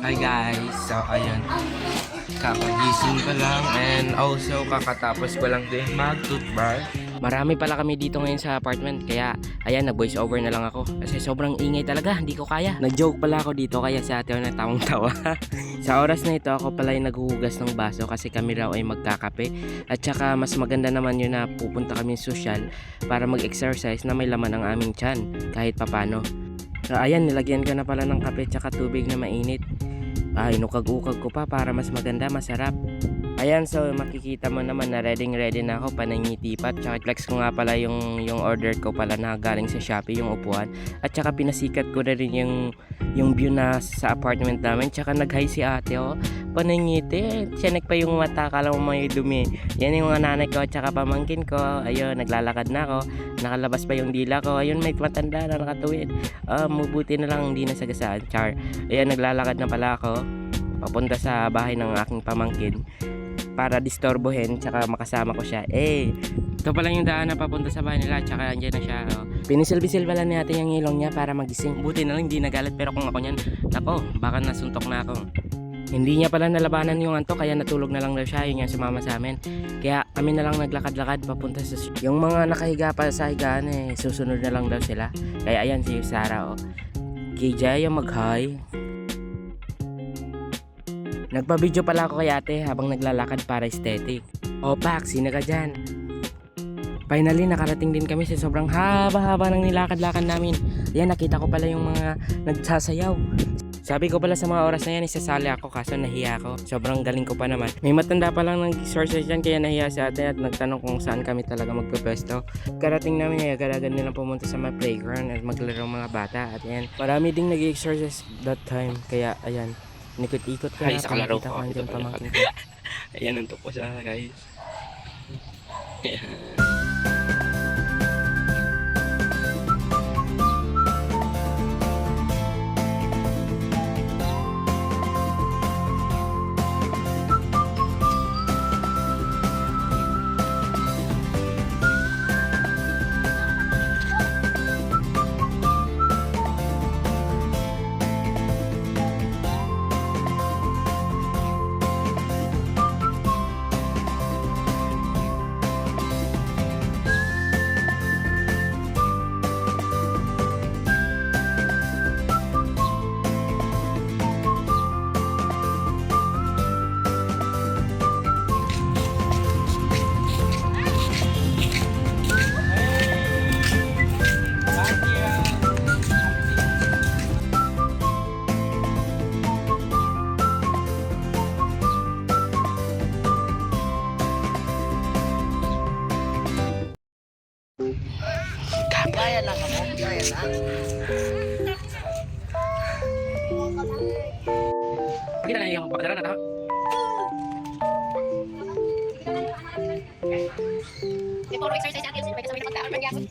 Hi guys, so ayun, kakagising ko lang and also kakatapos ko lang din mag-toothbrush. Marami pala kami dito ngayon sa apartment, kaya ayan, nag-voice over na lang ako kasi sobrang ingay talaga, hindi ko kaya. Nag-joke pala ako dito kaya si ate na tawang-tawa. Sa oras na ito ako pala yung naghuhugas ng baso kasi kami raw ay magkakape, at saka mas maganda naman yun na pupunta kami social para mag-exercise na may laman ang aming tiyan kahit papano. So ayan, nilagyan ko na pala ng kape tsaka tubig na mainit. Inukag-ukag ko pa para mas maganda, masarap. Ayan, so makikita mo naman na ready na ako, panangitipat. Tsaka flex ko nga pala yung order ko pala na galing sa Shopee, yung upuan. At tsaka pinasikat ko na rin yung view na sa apartment namin. Tsaka nag-hi si ate, oh. Panangiti. Siyanek pa yung mata, kala mo may dumi. Yan yung mga nanay ko, tsaka pamangkin ko. Ayun, naglalakad na ako. Nakalabas pa yung dila ko. Ayun, may matanda na nakatuwid. Mabuti na lang hindi nasagasaan. Char. Ayun, naglalakad na pala ako papunta sa bahay ng aking pamangkin para disturbohin tsaka makasama ko siya. Ito pala yung daan na papunta sa bahay nila, tsaka andyan na siya. Pinisilbisil pala natin yung ilong niya para magising. Buti na lang hindi nagalit, pero kung ako niyan, nako, baka nasuntok na ako. Hindi niya pala nalabanan yung antok, kaya natulog na lang daw siya. Yun yung sumama sa amin. Kaya kami na lang naglakad-lakad papunta sa... Yung mga nakahiga pa sa higaan, susunod na lang daw sila. Kaya ayan si Sarah, oh. Kay Jaya mag-hi. Nagpa-video pala ako kay ate habang naglalakad para aesthetic. Pak, sino ka dyan? Finally, nakarating din kami sa sobrang haba-haba ng nilakad-lakad namin. Ayan, nakita ko pala yung mga nagsasayaw. Sabi ko pala sa mga oras na yan, isasali ako kaso nahiya ako. Sobrang galing ko pa naman. May matanda pa lang nag-exercise dyan kaya nahiya si ate at nagtanong kung saan kami talaga magpe-pwesto. Karating namin, agad-agad nilang pumunta sa my playground at maglaro mga bata. At ayan, marami ding nag-exercise that time. Kaya ayan, nikot-ikot ka na, kalaro pakita ko. ko andyan pamangkin ko. Ayan, nantok po siya, guys. Kaya lang ako, kaya lang. Pakita na yung pakadara na tao. Puro exercise atin, may kasama ng tao, magyapon.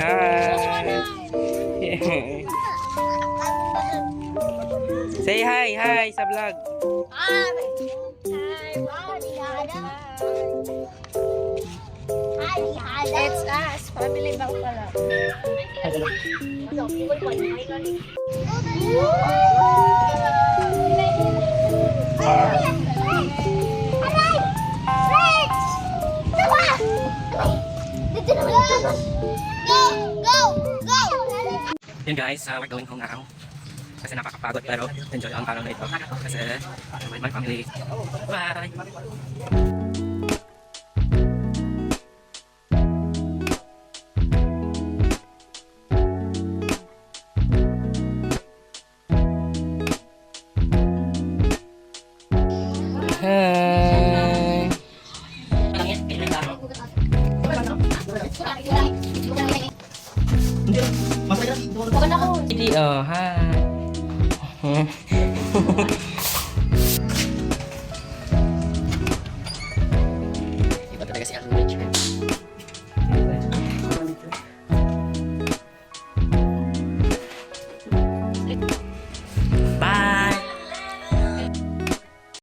Hi! Say hi sa vlog. It's us, family bang pala. Yun guys, we're going home now. Kasi nakakapagod pero enjoy ang araw na ito. Kasi with my family. Bye! Hi! Hindi, hi!